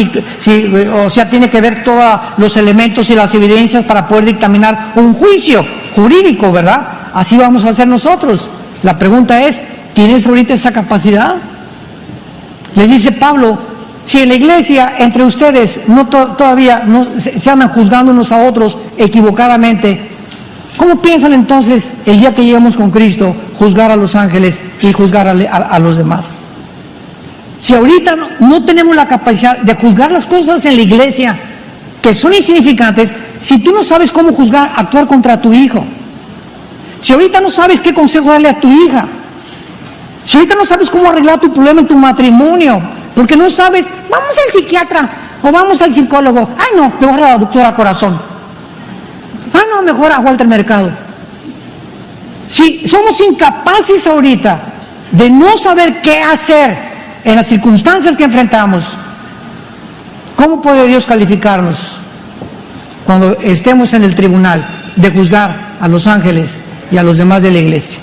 o sea, tiene que ver todos los elementos y las evidencias para poder dictaminar un juicio jurídico, ¿verdad? Así vamos a hacer nosotros. La pregunta es, ¿Tienes ahorita esa capacidad? Les dice Pablo, si en la iglesia entre ustedes todavía no se andan juzgando unos a otros equivocadamente, ¿cómo piensan entonces el día que lleguemos con Cristo juzgar a los ángeles y juzgar a los demás? Si ahorita no tenemos la capacidad de juzgar las cosas en la iglesia que son insignificantes, si tú no sabes cómo juzgar, actuar contra tu hijo, si ahorita no sabes qué consejo darle a tu hija, si ahorita no sabes cómo arreglar tu problema en tu matrimonio, porque no sabes, vamos al psiquiatra o vamos al psicólogo, ay no, mejor a la doctora Corazón, no, mejor a Walter Mercado. Si somos incapaces ahorita de no saber qué hacer en las circunstancias que enfrentamos, ¿cómo puede Dios calificarnos cuando estemos en el tribunal de juzgar a los ángeles y a los demás de la iglesia?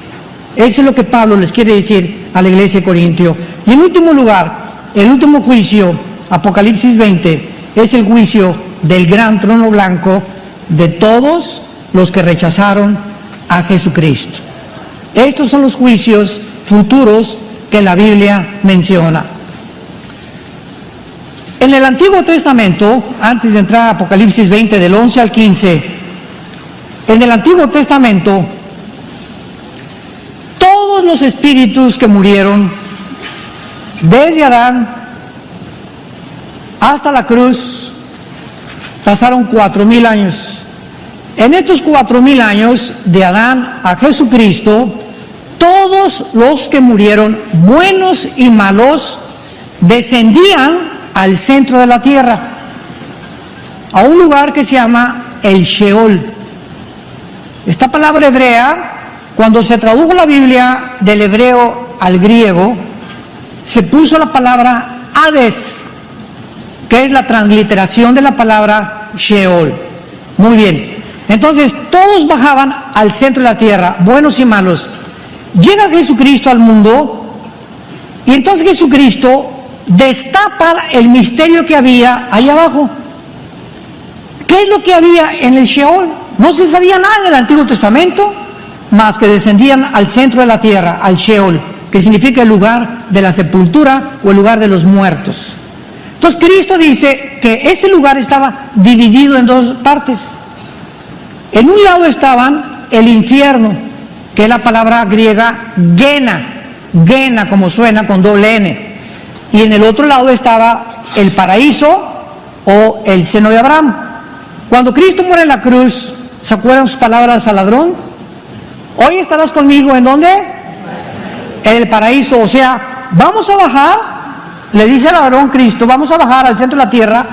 Eso es lo que Pablo les quiere decir a la iglesia de Corintio. Y en último lugar, el último juicio, Apocalipsis 20, es el juicio del gran trono blanco de todos los que rechazaron a Jesucristo. Estos son los juicios futuros que la Biblia menciona. En el Antiguo Testamento, antes de entrar a Apocalipsis 20, del 11 al 15, en el Antiguo Testamento, todos los espíritus que murieron, desde Adán hasta la cruz, pasaron 4,000 años. En estos 4,000 años, de Adán a Jesucristo, todos los que murieron, buenos y malos, descendían al centro de la tierra, a un lugar que se llama el Sheol. Esta palabra hebrea, cuando se tradujo la Biblia del hebreo al griego, se puso la palabra Hades, que es la transliteración de la palabra Sheol. Muy bien, entonces todos bajaban al centro de la tierra, buenos y malos. Llega Jesucristo al mundo y entonces Jesucristo destapa el misterio que había ahí abajo. ¿Qué es lo que había en el Sheol? No se sabía nada del Antiguo Testamento, más que descendían al centro de la tierra, al Sheol, que significa el lugar de la sepultura o el lugar de los muertos. Entonces Cristo dice que ese lugar estaba dividido en dos partes. En un lado estaban el infierno, que es la palabra griega Gena como suena con doble N. Y en el otro lado estaba el paraíso o el seno de Abraham. Cuando Cristo muere en la cruz, ¿se acuerdan sus palabras al ladrón? Hoy estarás conmigo, ¿en dónde? En el paraíso. O sea, vamos a bajar, le dice al ladrón Cristo, vamos a bajar al centro de la tierra,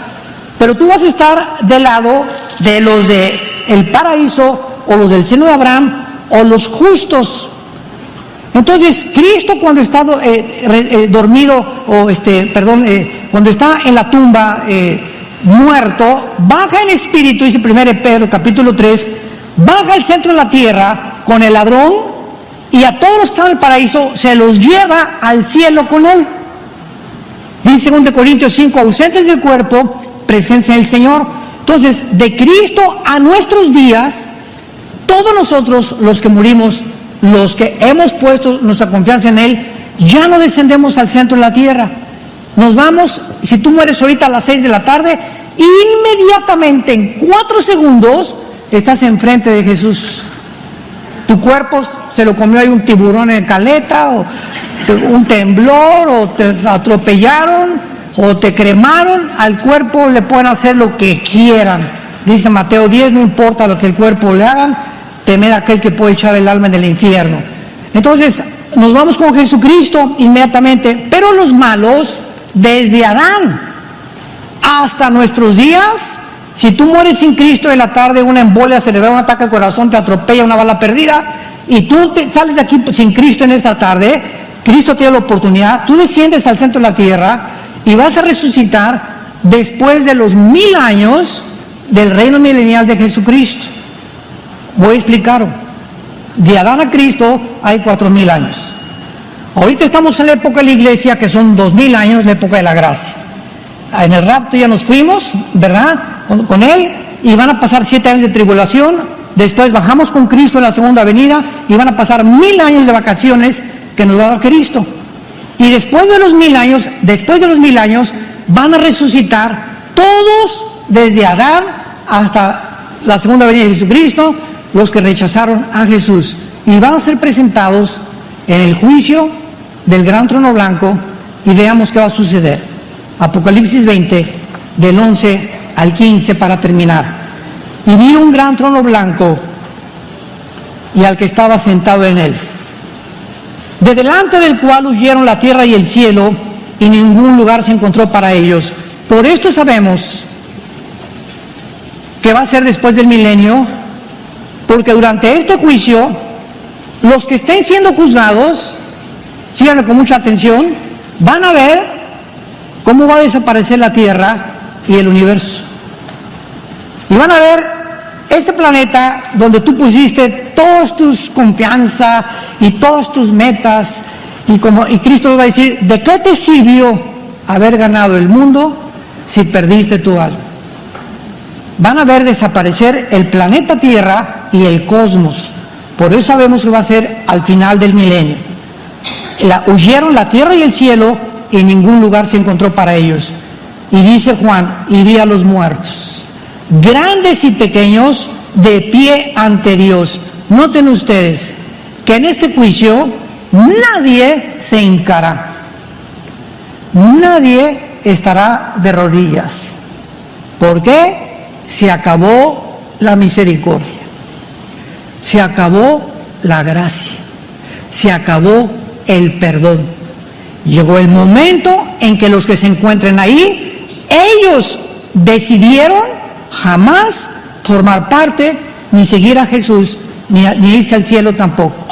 pero tú vas a estar del lado de los del paraíso o los del seno de Abraham o los justos. Entonces, Cristo cuando está dormido, cuando está en la tumba muerto, baja en espíritu, dice 1 Pedro capítulo 3, baja al centro de la tierra con el ladrón y a todos los que están en el paraíso se los lleva al cielo con él. Dice 2 Corintios 5, ausentes del cuerpo, presencia del Señor. Entonces, de Cristo a nuestros días, todos nosotros los que murimos, los que hemos puesto nuestra confianza en Él, ya no descendemos al centro de la tierra. Nos vamos, si tú mueres ahorita a las 6 de la tarde, inmediatamente en 4 segundos estás enfrente de Jesús. Tu cuerpo se lo comió ahí un tiburón en caleta, o un temblor, o te atropellaron, o te cremaron. Al cuerpo le pueden hacer lo que quieran. Dice Mateo 10, no importa lo que el cuerpo le hagan, temer a aquel que puede echar el alma en el infierno. Entonces, nos vamos con Jesucristo inmediatamente, pero los malos, desde Adán hasta nuestros días, si tú mueres sin Cristo en la tarde, una embolia cerebral, un ataque al corazón, te atropella, una bala perdida, y tú sales de aquí sin Cristo en esta tarde, Cristo tiene la oportunidad, tú desciendes al centro de la tierra y vas a resucitar después de los 1000 años del reino milenial de Jesucristo. Voy a explicarlo. De Adán a Cristo hay 4000 años. Ahorita estamos en la época de la iglesia, que son 2000 años, la época de la gracia. En el rapto ya nos fuimos, ¿verdad? Con Él, y van a pasar 7 años de tribulación. Después bajamos con Cristo en la segunda venida y van a pasar 1000 años de vacaciones, que nos va a dar Cristo. Y después de los 1000 años, van a resucitar todos, desde Adán hasta la segunda venida de Jesucristo, los que rechazaron a Jesús. Y van a ser presentados en el juicio del gran trono blanco, y veamos qué va a suceder. Apocalipsis 20, del 11 al 15, para terminar. Y vi un gran trono blanco y al que estaba sentado en él, de delante del cual huyeron la tierra y el cielo, y ningún lugar se encontró para ellos. Por esto sabemos que va a ser después del milenio, porque durante este juicio, los que estén siendo juzgados, síganlo con mucha atención, van a ver cómo va a desaparecer la tierra y el universo. Y van a ver este planeta donde tú pusiste todas tus confianza y todas tus metas, y Cristo va a decir: ¿de qué te sirvió haber ganado el mundo si perdiste tu alma? Van a ver desaparecer el planeta Tierra y el cosmos. Por eso sabemos que va a ser al final del milenio. Huyeron la tierra y el cielo, y ningún lugar se encontró para ellos. Y dice Juan: y vi a los muertos, grandes y pequeños, de pie ante Dios. Noten ustedes que en este juicio nadie se hincará, nadie estará de rodillas. ¿Por qué? Se acabó la misericordia, se acabó la gracia, se acabó el perdón. Llegó el momento en que los que se encuentren ahí, ellos decidieron jamás formar parte, ni seguir a Jesús, ni irse al cielo tampoco.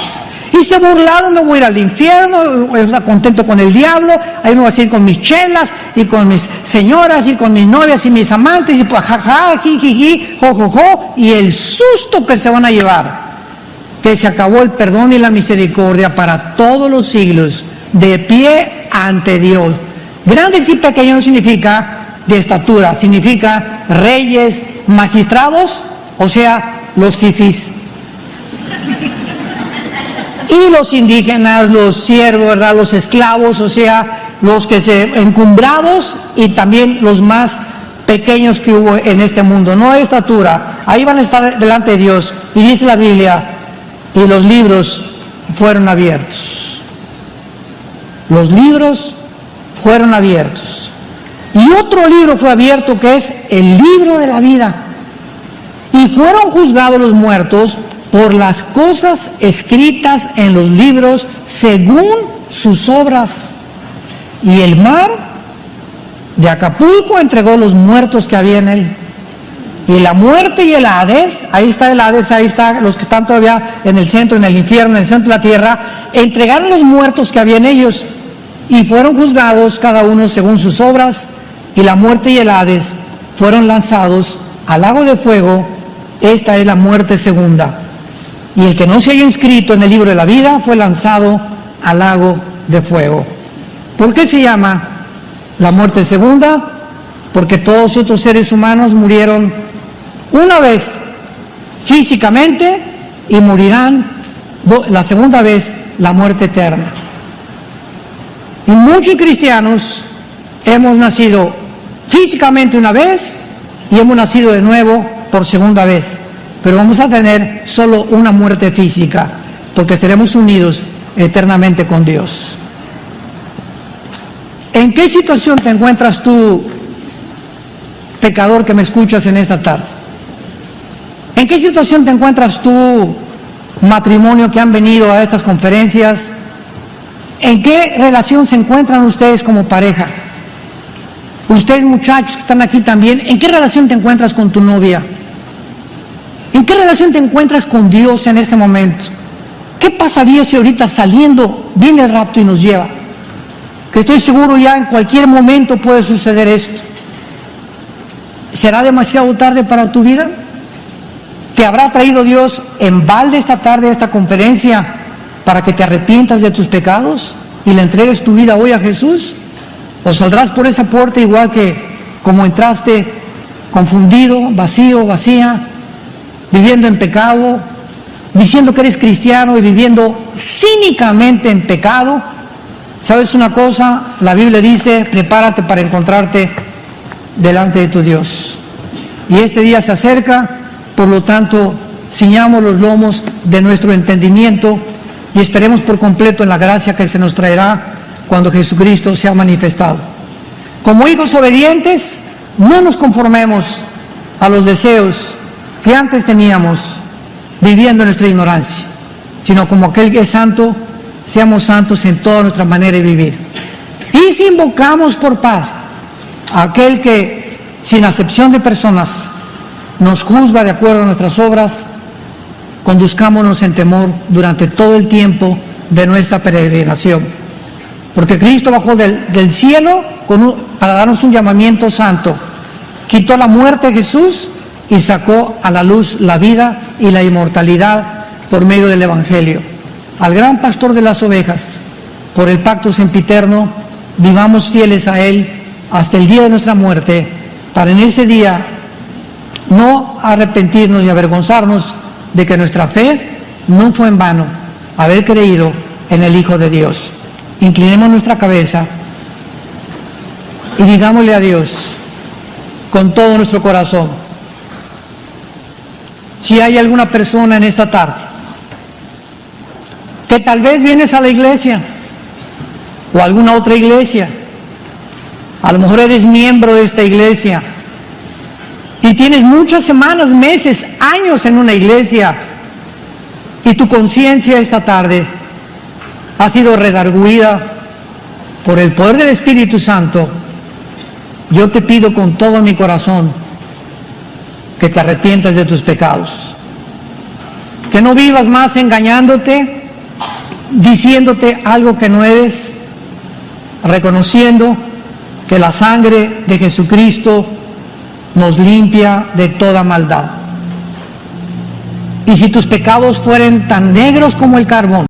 Y se burlaron: me voy a ir al infierno, voy a estar contento con el diablo, ahí me voy a ir con mis chelas, y con mis señoras, y con mis novias, y mis amantes, y pues jaja, jijiji, jojojo, y el susto que se van a llevar, que se acabó el perdón y la misericordia para todos los siglos, de pie ante Dios. Grandes y pequeños significa de estatura, significa reyes, magistrados, o sea, los fifís, y los indígenas, los siervos, ¿verdad?, los esclavos, o sea, los que se encumbrados, y también los más pequeños que hubo en este mundo, no de estatura. Ahí van a estar delante de Dios, y dice la Biblia: y los libros fueron abiertos. Los libros fueron abiertos. Y otro libro fue abierto, que es el libro de la vida. Y fueron juzgados los muertos por las cosas escritas en los libros según sus obras. Y el mar de Acapulco entregó los muertos que había en él. Y la muerte y el Hades, ahí está el Hades, ahí están los que están todavía en el centro, en el infierno, en el centro de la tierra, entregaron los muertos que había en ellos, y fueron juzgados cada uno según sus obras. Y la muerte y el Hades fueron lanzados al lago de fuego. Esta es la muerte segunda. Y el que no se haya inscrito en el libro de la vida fue lanzado al lago de fuego. ¿Por qué se llama la muerte segunda? Porque todos otros seres humanos murieron una vez físicamente, y morirán la segunda vez, la muerte eterna. Y muchos cristianos hemos nacido físicamente una vez, y hemos nacido de nuevo por segunda vez, pero vamos a tener solo una muerte física, porque estaremos unidos eternamente con Dios. ¿En qué situación te encuentras tú, pecador que me escuchas en esta tarde? ¿En qué situación te encuentras tú, matrimonio que han venido a estas conferencias? ¿En qué relación se encuentran ustedes como pareja? Ustedes, muchachos que están aquí también, ¿en qué relación te encuentras con tu novia? ¿En qué relación te encuentras con Dios en este momento? ¿Qué pasaría si ahorita saliendo viene el rapto y nos lleva? Que estoy seguro ya en cualquier momento puede suceder esto. ¿Será demasiado tarde para tu vida? ¿Te habrá traído Dios en balde esta tarde a esta conferencia para que te arrepientas de tus pecados y le entregues tu vida hoy a Jesús? ¿O saldrás por esa puerta igual que como entraste, confundido, vacío, vacía, viviendo en pecado, diciendo que eres cristiano y viviendo cínicamente en pecado, ¿sabes una cosa? La Biblia dice, prepárate para encontrarte delante de tu Dios. Y este día se acerca, por lo tanto, ciñamos los lomos de nuestro entendimiento y esperemos por completo en la gracia que se nos traerá cuando Jesucristo sea manifestado. Como hijos obedientes, no nos conformemos a los deseos que antes teníamos viviendo en nuestra ignorancia, sino como aquel que es santo, seamos santos en toda nuestra manera de vivir. Y si invocamos por paz a aquel que, sin acepción de personas, nos juzga de acuerdo a nuestras obras, conduzcámonos en temor durante todo el tiempo de nuestra peregrinación. Porque Cristo bajó del cielo para darnos un llamamiento santo. Quitó la muerte de Jesús y sacó a la luz la vida y la inmortalidad por medio del Evangelio. Al gran pastor de las ovejas, por el pacto sempiterno, vivamos fieles a Él hasta el día de nuestra muerte, para en ese día no arrepentirnos y avergonzarnos de que nuestra fe no fue en vano, haber creído en el Hijo de Dios. Inclinemos nuestra cabeza y digámosle a Dios con todo nuestro corazón. Si hay alguna persona en esta tarde que tal vez vienes a la iglesia o a alguna otra iglesia, a lo mejor eres miembro de esta iglesia y tienes muchas semanas, meses, años en una iglesia y tu conciencia esta tarde ha sido redarguida por el poder del Espíritu Santo, yo te pido con todo mi corazón que te arrepientas de tus pecados, que no vivas más engañándote, diciéndote algo que no eres, reconociendo que la sangre de Jesucristo nos limpia de toda maldad. Y si tus pecados fueren tan negros como el carbón,